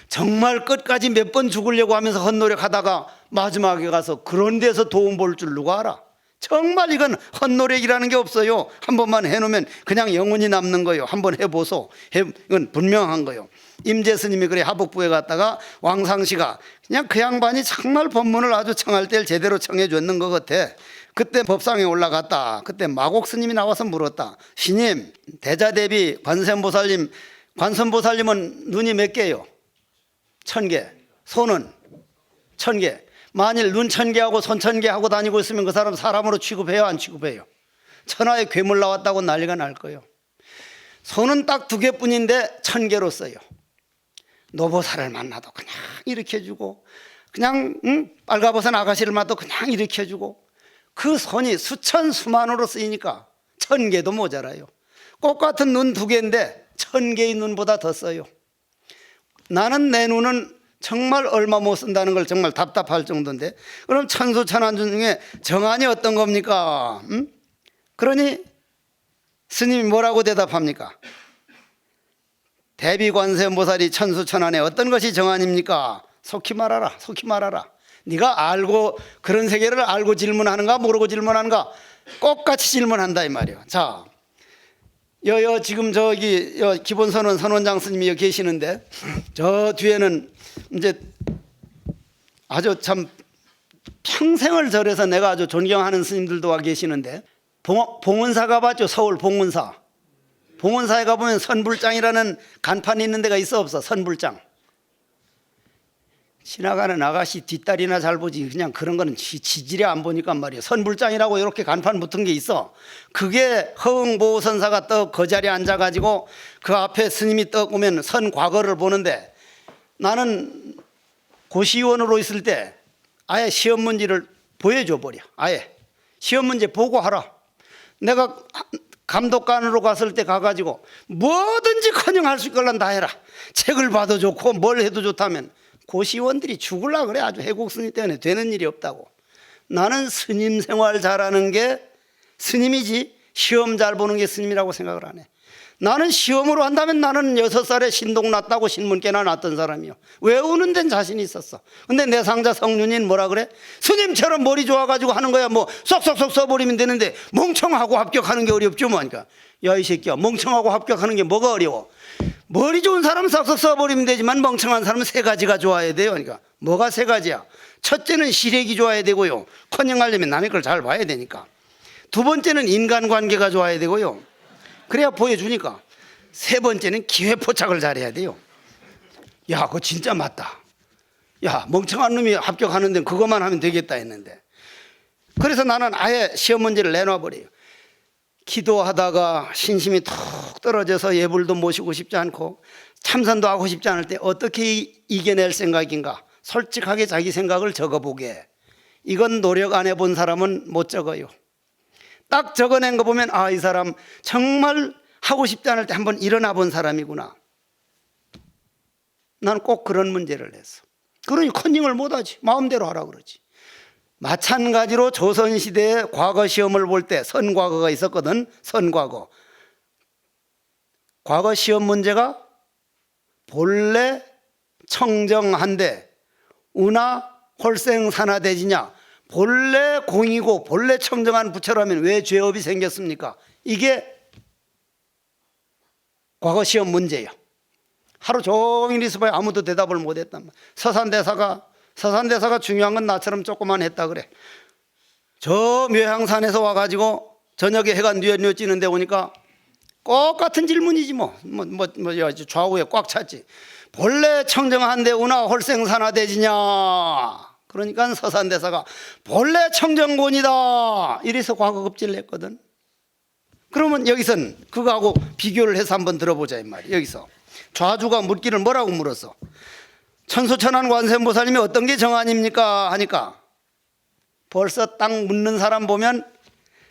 정말 끝까지 몇 번 죽으려고 하면서 헛노력하다가 마지막에 가서 그런 데서 도움 볼 줄 누가 알아? 정말 이건 헛노력이라는 게 없어요. 한 번만 해놓으면 그냥 영원히 남는 거예요. 한번 해보소. 이건 분명한 거예요. 임재 스님이 그래 하복부에 갔다가 왕상시가 그냥 그 양반이 정말 법문을 아주 청할 때를 제대로 청해 줬는 것 같아. 그때 법상에 올라갔다. 그때 마곡 스님이 나와서 물었다. 스님, 대자대비 관세음보살님, 관세음보살님은 눈이 몇 개요? 1000개. 손은 1000개. 만일 눈 1000개 하고 손 1000개 하고 다니고 있으면 그 사람 사람으로 취급해요? 안 취급해요? 천하에 괴물 나왔다고 난리가 날 거예요. 손은 딱 2개뿐인데 1000개로 써요. 노보살을 만나도 그냥 일으켜주고, 그냥 빨가벗은 아가씨를 만나도 그냥 일으켜주고, 그 손이 수천 수만으로 쓰이니까 1000개도 모자라요. 꽃 같은 눈 2개인데 1000개의 눈보다 더 써요. 나는 내 눈은 정말 얼마 못 쓴다는 걸 정말 답답할 정도인데, 그럼 천수천안 중에 정안이 어떤 겁니까? 그러니 스님이 뭐라고 대답합니까? 대비관세음보살이 천수천안에 어떤 것이 정안입니까? 속히 말하라, 속히 말하라. 네가 알고 그런 세계를 알고 질문하는가 모르고 질문하는가 똑같이 질문한다 이 말이에요. 자, 지금 저기 기본선원 선원장 스님이 여기 계시는데, 저 뒤에는 이제 아주 참 평생을 절해서 내가 아주 존경하는 스님들도 와 계시는데, 봉은사 가봤죠? 서울 봉은사. 봉은사에 가보면 선불장이라는 간판이 있는 데가 있어 없어? 선불장. 지나가는 아가씨 뒷다리나 잘 보지 그냥 그런 거는 지질이 안 보니까 말이에요. 선불장이라고 이렇게 간판 붙은 게 있어. 그게 허응보선사가 떡 그 자리에 앉아가지고 그 앞에 스님이 떡 오면 선 과거를 보는데, 나는 고시원으로 있을 때 아예 시험 문제를 보여줘 버려. 아예 시험 문제 보고 하라. 내가 감독관으로 갔을 때 가가지고 뭐든지 커녕 할 수 있걸란 다 해라. 책을 봐도 좋고 뭘 해도 좋다면 고시원들이 죽으려고 그래. 아주 해국 스님 때문에 되는 일이 없다고. 나는 스님 생활 잘하는 게 스님이지 시험 잘 보는 게 스님이라고 생각을 안 해. 나는 시험으로 한다면 나는 6살에 신동 났다고 신문깨나 났던 사람이요. 외우는 데는 자신이 있었어. 근데 내 상자 성륜인 뭐라 그래? 스님처럼 머리 좋아가지고 하는 거야. 뭐 쏙쏙쏙 써버리면 되는데 멍청하고 합격하는 게 어렵죠. 뭐니까. 야, 이 새끼야, 멍청하고 합격하는 게 뭐가 어려워? 머리 좋은 사람은 싹싹 써버리면 되지만 멍청한 사람은 3가지가 좋아야 돼요. 그러니까 뭐가 3가지야? 첫째는 시력이 좋아야 되고요. 커녕하려면 남의 걸 잘 봐야 되니까. 2번째는 인간관계가 좋아야 되고요. 그래야 보여주니까. 3번째는 기회포착을 잘해야 돼요. 야, 그거 진짜 맞다. 야, 멍청한 놈이 합격하는데 그것만 하면 되겠다 했는데, 그래서 나는 아예 시험 문제를 내놔버려요. 기도하다가 신심이 툭 떨어져서 예불도 모시고 싶지 않고 참선도 하고 싶지 않을 때 어떻게 이겨낼 생각인가, 솔직하게 자기 생각을 적어보게. 이건 노력 안 해본 사람은 못 적어요. 딱 적어낸 거 보면 아, 이 사람 정말 하고 싶지 않을 때 한번 일어나 본 사람이구나. 나는 꼭 그런 문제를 냈어. 그러니 컨닝을 못하지. 마음대로 하라 그러지. 마찬가지로 조선시대에 과거 시험을 볼 때 선과거가 있었거든. 선과거. 과거 시험 문제가 본래 청정한데 우나 홀생산하대지냐, 본래 공이고 본래 청정한 부처라면 왜 죄업이 생겼습니까? 이게 과거 시험 문제예요. 하루 종일 있어봐야 아무도 대답을 못했단 말이야. 서산대사가 중요한 건 나처럼 조그만 했다 그래. 저 묘향산에서 와가지고 저녁에 해가 뉘어뉘어 찌는데 오니까 똑같은 질문이지 좌우에 꽉 찼지. 본래 청정한데 우나 홀생산하대지냐. 그러니까 서산대사가 본래 청정곤이다 이래서 과거 급제를 했거든. 그러면 여기선 그거하고 비교를 해서 한번 들어보자 이 말이야. 여기서 좌주가 묻기를 뭐라고 물었어? 천수천안 관세음보살님이 어떤 게 정안입니까? 하니까 벌써 딱 묻는 사람 보면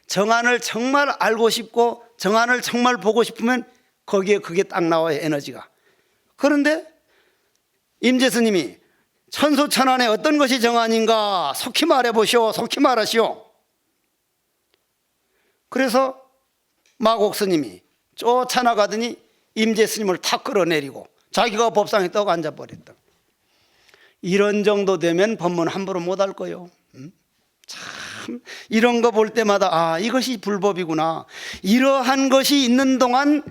정안을 정말 알고 싶고 정안을 정말 보고 싶으면 거기에 그게 딱 나와요, 에너지가. 그런데 임재스님이 천수천안에 어떤 것이 정안인가 속히 말해보시오, 속히 말하시오. 그래서 마곡스님이 쫓아나가더니 임재스님을 탁 끌어내리고 자기가 법상에 떡 앉아버렸다. 이런 정도 되면 법문 함부로 못할 거요. 참 이런 거 볼 때마다 아, 이것이 불법이구나. 이러한 것이 있는 동안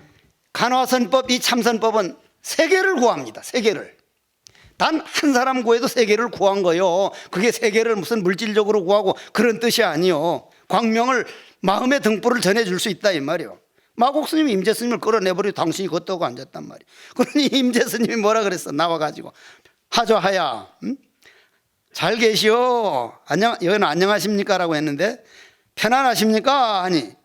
간화선법, 이 참선법은 세계를 구합니다. 세계를. 단 한 사람 구해도 세계를 구한 거요. 그게 세계를 무슨 물질적으로 구하고 그런 뜻이 아니요. 광명을 마음의 등불을 전해줄 수 있다 이 말이요. 마곡스님이 임재스님을 끌어내버리고 당신이 걷다고 앉았단 말이에요. 그러니 임재스님이 뭐라 그랬어? 나와가지고 하조하야, 잘 계시오. 여기는 안녕하십니까? 라고 했는데 편안하십니까? 하니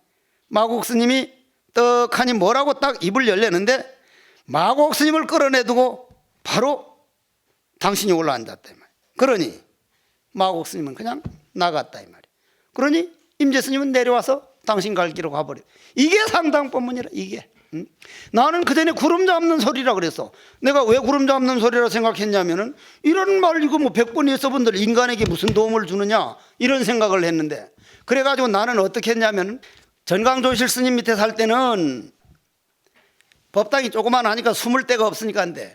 마곡 스님이 떡하니 뭐라고 딱 입을 열려는데 마곡 스님을 끌어내두고 바로 당신이 올라앉았다 이 말이야. 그러니 마곡 스님은 그냥 나갔다 이 말이야. 그러니 임재 스님은 내려와서 당신 갈 길로 가버려. 이게 상당법문이라. 이게 나는 그전에 구름 잡는 소리라 그랬어. 내가 왜 구름 잡는 소리라 생각했냐면은 이런 말 이거 뭐 100번 했어본들 인간에게 무슨 도움을 주느냐 이런 생각을 했는데, 그래가지고 나는 어떻게 했냐면 전강조실 스님 밑에 살 때는 법당이 조그만 하니까 숨을 데가 없으니까 안 돼.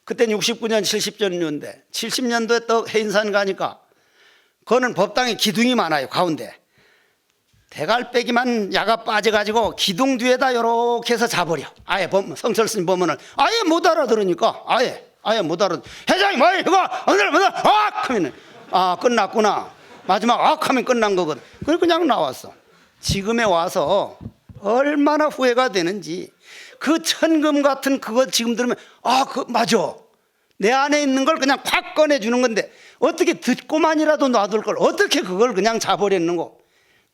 그때는 69년 70년도인데 70년도에 또 해인산 가니까 그거는 법당에 기둥이 많아요. 가운데 대갈배기만 야가 빠져가지고 기둥 뒤에다 요렇게 해서 자버려. 아예 성철 스님 보면은 아예 못 알아들으니까 아예 못 알아들. 회장님 뭐 이거 오늘 하면은 끝났구나. 마지막 하면 끝난 거거든. 그래서 그냥 나왔어. 지금에 와서 얼마나 후회가 되는지. 그 천금 같은 그거 지금 들으면 맞아. 내 안에 있는 걸 그냥 콱 꺼내주는 건데 어떻게 듣고만이라도 놔둘 걸 어떻게 그걸 그냥 자버렸는고.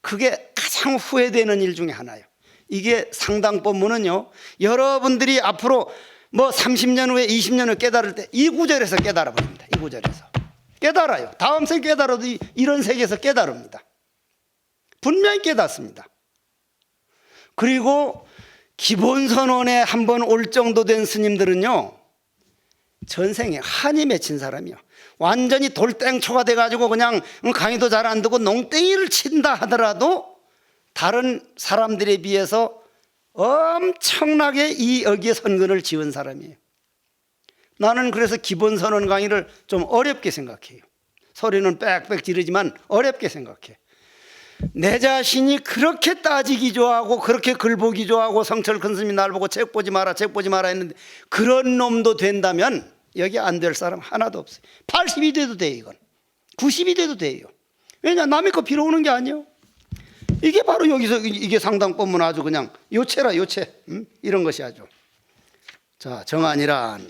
그게 가장 후회되는 일 중에 하나예요. 이게 상당법문은요, 여러분들이 앞으로 뭐 30년 후에 20년 후에 깨달을 때 이 구절에서 깨달아 버립니다. 이 구절에서 깨달아요. 다음 생 깨달아도 이런 세계에서 깨달습니다. 분명히 깨닫습니다. 그리고 기본선언에 한번 올 정도 된 스님들은요, 전생에 한이 맺힌 사람이요, 완전히 돌땡초가 돼가지고 그냥 강의도 잘 안 듣고 농땡이를 친다 하더라도 다른 사람들에 비해서 엄청나게 이 여기에 선근을 지은 사람이에요. 나는 그래서 기본선언 강의를 좀 어렵게 생각해요. 소리는 빽빽 지르지만 어렵게 생각해. 내 자신이 그렇게 따지기 좋아하고 그렇게 글 보기 좋아하고 성철 큰 스님이 날 보고 책 보지 마라 했는데 그런 놈도 된다면 여기 안 될 사람 하나도 없어요. 80이 돼도 돼요. 이건 90이 돼도 돼요. 왜냐, 남의 거 빌어오는 게 아니에요. 이게 바로 여기서 이게 상당법문 아주 그냥 요체라 요체. 이런 것이 아주. 자, 정안이란,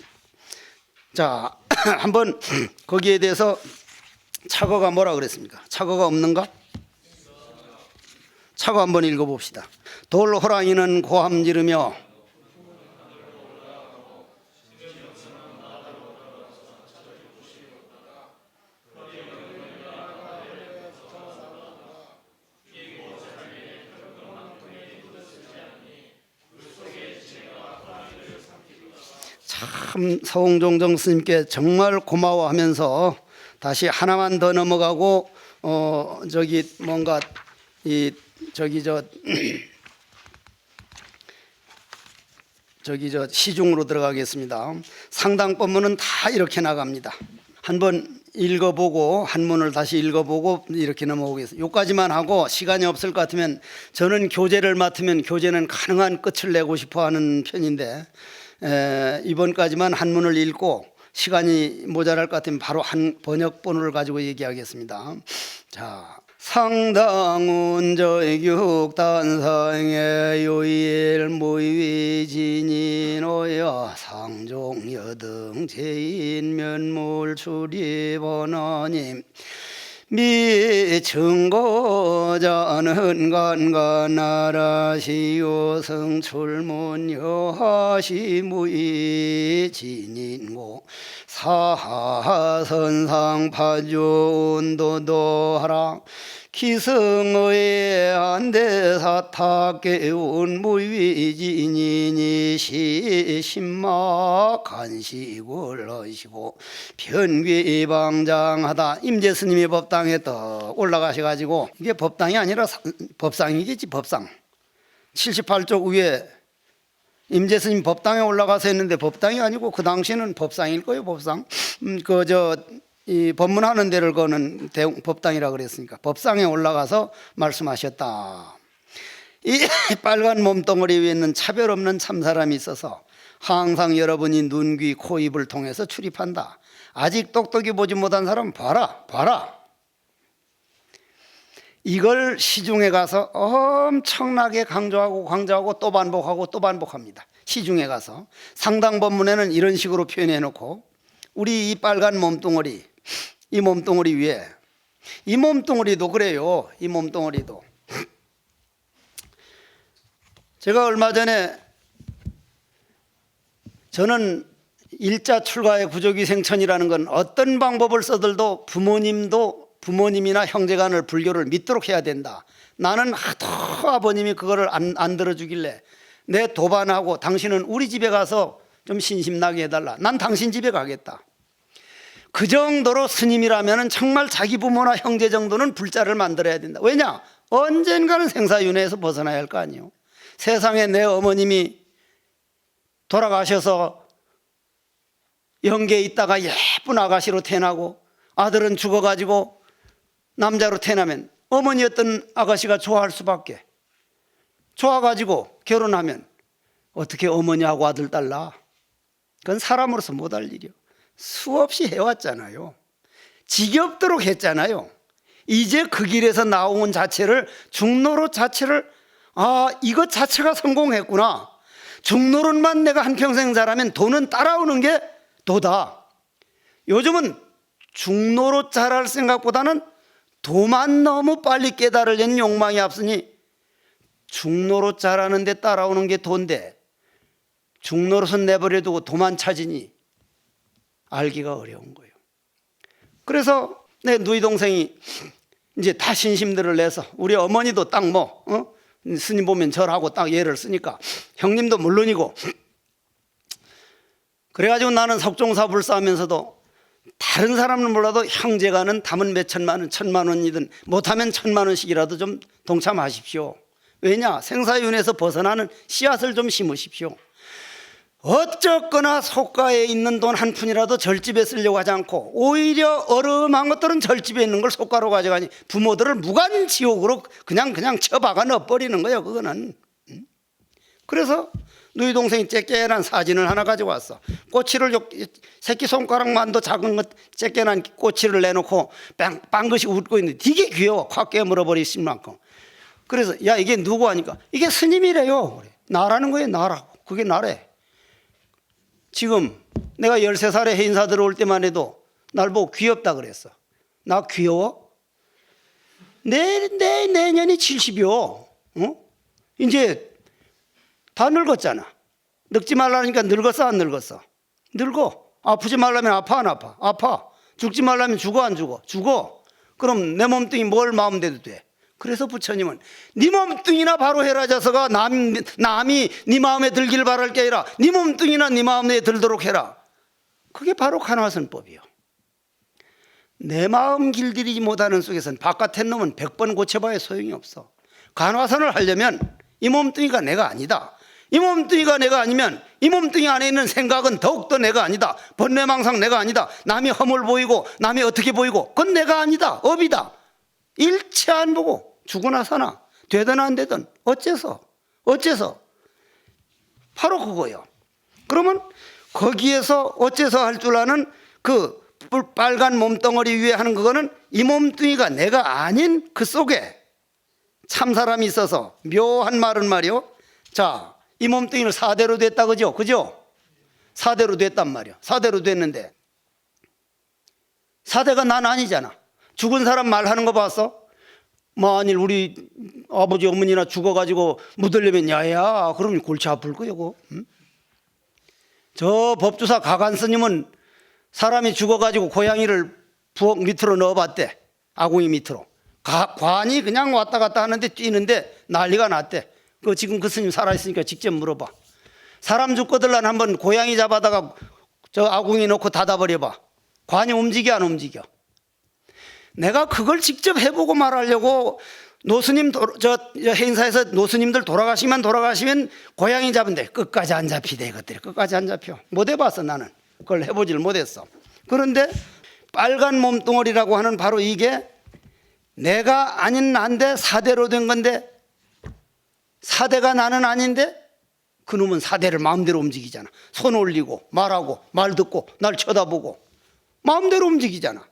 자 한번 거기에 대해서 착어가 뭐라 그랬습니까? 착어가 없는가? 착어 한번 읽어봅시다. 돌호랑이는 고함 지르며 참 서홍종정 스님께 정말 고마워하면서 다시 하나만 더 넘어가고 뭔가 시중으로 들어가겠습니다. 상당법문은 다 이렇게 나갑니다. 한번 읽어보고 한문을 다시 읽어보고 이렇게 넘어오겠습니다. 여기까지만 하고 시간이 없을 것 같으면 저는 교재를 맡으면 교재는 가능한 끝을 내고 싶어하는 편인데 이번까지만 한문을 읽고 시간이 모자랄 것 같으면 바로 한 번역본을 가지고 얘기하겠습니다. 자, 상당운 저육단상의 요일 무위진이노여 상종여등 제인면물 출입원하님 미증거자는 간간나라시요 성출문여하시무이진인고 사선상파주운도도하라 기승의 안대사탁계운 무위진이니 시신마 간식을 하시고 변귀방장하다. 임재스님이 법당에 또 올라가셔가지고 이게 법당이 아니라 법상이겠지. 법상 78쪽 위에 임재스님 법당에 올라가서 했는데 법당이 아니고 그 당시에는 법상일 거예요. 법상. 이 법문하는 데를 거는 법당이라 그랬으니까 법상에 올라가서 말씀하셨다. 이 빨간 몸덩어리 위에 있는 차별 없는 참사람이 있어서 항상 여러분이 눈, 귀, 코, 입을 통해서 출입한다. 아직 똑똑히 보지 못한 사람 봐라. 이걸 시중에 가서 엄청나게 강조하고 또 반복합니다. 시중에 가서 상당법문에는 이런 식으로 표현해 놓고 우리 이 빨간 몸뚱어리, 이 몸뚱어리 위에, 이 몸뚱어리도 그래요. 이 몸뚱어리도 제가 얼마 전에 저는 일자 출가의 구조기생천이라는 건 어떤 방법을 써들도 부모님이나 형제간을 불교를 믿도록 해야 된다. 나는 하도 아버님이 그거를 안 들어주길래 내 도반하고 당신은 우리 집에 가서 좀 신심나게 해달라. 난 당신 집에 가겠다. 그 정도로 스님이라면 정말 자기 부모나 형제 정도는 불자를 만들어야 된다. 왜냐? 언젠가는 생사윤회에서 벗어나야 할 거 아니에요. 세상에 내 어머님이 돌아가셔서 영계에 있다가 예쁜 아가씨로 태어나고 아들은 죽어가지고 남자로 태어나면 어머니였던 아가씨가 좋아할 수밖에. 좋아가지고 결혼하면 어떻게 어머니하고 아들 딸 낳아? 그건 사람으로서 못할 일이요. 수없이 해왔잖아요. 지겹도록 했잖아요. 이제 그 길에서 나온 자체를 중노릇 자체를 이것 자체가 성공했구나. 중노릇만 내가 한평생 잘하면 도는 따라오는 게 도다. 요즘은 중노릇 잘할 생각보다는 도만 너무 빨리 깨달으려는 욕망이 앞서니 중노릇 잘하는데 따라오는 게 도인데 중노릇은 내버려두고 도만 찾으니 알기가 어려운 거예요. 그래서 내 누이 동생이 이제 다 신심들을 내서 우리 어머니도 딱 스님 보면 절하고 딱 예를 쓰니까 형님도 물론이고 그래가지고 나는 석종사 불사하면서도 다른 사람은 몰라도 형제가는 담은 몇 천만 원, 1,000만 원이든 못하면 1,000만 원씩이라도 좀 동참하십시오. 왜냐? 생사윤회에서 벗어나는 씨앗을 좀 심으십시오. 어쨌거나 속가에 있는 돈 한 푼이라도 절집에 쓰려고 하지 않고 오히려 어려움한 것들은 절집에 있는 걸 속가로 가져가니 부모들을 무간지옥으로 그냥 쳐박아 넣어버리는 거예요. 그거는. 그래서 누이 동생이 째깨난 사진을 하나 가지고 왔어. 꼬치를 새끼손가락만도 작은 것 째깨난 꼬치를 내놓고 빵긋이 웃고 있는데 되게 귀여워. 확 깨물어버리실 만큼. 그래서 야 이게 누구 하니까 이게 스님이래요. 나라는 거예요. 나라고. 그게 나래. 지금 내가 13살에 해인사 들어올 때만 해도 날 보고 귀엽다 그랬어. 나 귀여워? 내년이 70이요. 이제 다 늙었잖아. 늙지 말라니까 늙었어 안 늙었어? 늙어. 아프지 말라면 아파 안 아파? 아파. 죽지 말라면 죽어 안 죽어? 죽어. 그럼 내 몸뚱이 뭘 마음대로 돼? 그래서 부처님은 네 몸뚱이나 바로 해라져서가 남이 네 마음에 들길 바랄 게 아니라 네 몸뚱이나 네 마음에 들도록 해라. 그게 바로 간화선법이요. 내 마음 길들이지 못하는 속에서는 바깥의 놈은 100번 고쳐봐야 소용이 없어. 간화선을 하려면 이 몸뚱이가 내가 아니다. 이 몸뚱이가 내가 아니면 이 몸뚱이 안에 있는 생각은 더욱더 내가 아니다. 번뇌망상 내가 아니다. 남이 허물 보이고 남이 어떻게 보이고 그건 내가 아니다. 업이다. 일체 안 보고 죽으나 사나 되든 안 되든 어째서 바로 그거요. 그러면 거기에서 어째서 할 줄 아는 그 빨간 몸덩어리 위에 하는 그거는 이 몸뚱이가 내가 아닌 그 속에 참 사람이 있어서 묘한 말은 말이요. 자, 이 몸뚱이를 사대로 됐다 그죠? 사대로 됐단 말이요. 사대로 됐는데 사대가 난 아니잖아. 죽은 사람 말하는 거 봤어? 만일 우리 아버지 어머니나 죽어가지고 묻으려면 야야 그러면 골치 아플 거요. 그거. 응? 저 법주사 가간 스님은 사람이 죽어가지고 고양이를 부엌 밑으로 넣어봤대. 아궁이 밑으로. 관이 그냥 왔다 갔다 하는데 뛰는데 난리가 났대. 지금 그 스님 살아있으니까 직접 물어봐. 사람 죽거들란 한번 고양이 잡아다가 저 아궁이 넣고 닫아버려봐. 관이 움직여 안 움직여? 내가 그걸 직접 해보고 말하려고 노스님 해인사에서 노스님들 돌아가시면 고양이 잡은데 끝까지 안 잡히대. 이것들이 끝까지 안 잡혀. 못 해봤어. 나는 그걸 해보질 못했어. 그런데 빨간 몸뚱어리라고 하는 바로 이게 내가 아닌 난데 사대로 된 건데 사대가 나는 아닌데 그놈은 사대를 마음대로 움직이잖아. 손 올리고 말하고 말 듣고 날 쳐다보고 마음대로 움직이잖아.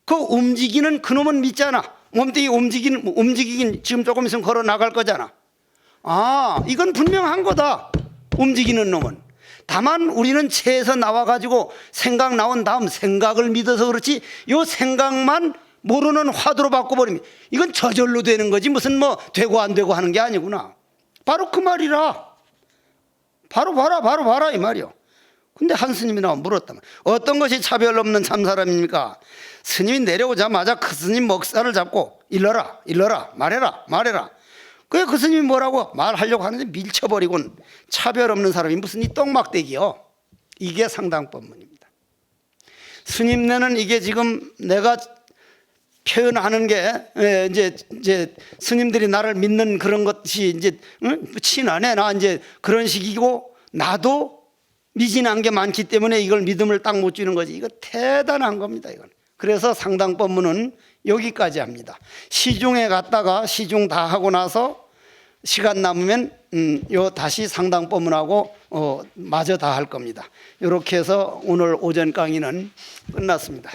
그 움직이는 그놈은 믿잖아. 몸뚱이 움직이긴 지금 조금 있으면 걸어 나갈 거잖아. 이건 분명한 거다. 움직이는 놈은. 다만 우리는 체에서 나와가지고 생각 나온 다음 생각을 믿어서 그렇지 요 생각만 모르는 화두로 바꿔버리면 이건 저절로 되는 거지 무슨 되고 안 되고 하는 게 아니구나. 바로 그 말이라. 바로 봐라 이 말이요. 근데 한 스님이 나와 물었다. 어떤 것이 차별 없는 참사람입니까? 스님이 내려오자마자 그 스님 먹살을 잡고 일러라 말해라. 그 스님이 뭐라고 말하려고 하는데 밀쳐버리곤 차별 없는 사람이 무슨 이 똥막대기요. 이게 상당법문입니다. 스님네는 이게 지금 내가 표현하는 게 이제 스님들이 나를 믿는 그런 것이 이제 친하네 나 이제 그런 식이고, 나도 미진한 게 많기 때문에 이걸 믿음을 딱 못 주는 거지. 이거 대단한 겁니다 이건. 그래서 상당법문은 여기까지 합니다. 시중에 갔다가 시중 다 하고 나서 시간 남으면 요 다시 상당법문하고 마저 다 할 겁니다. 이렇게 해서 오늘 오전 강의는 끝났습니다.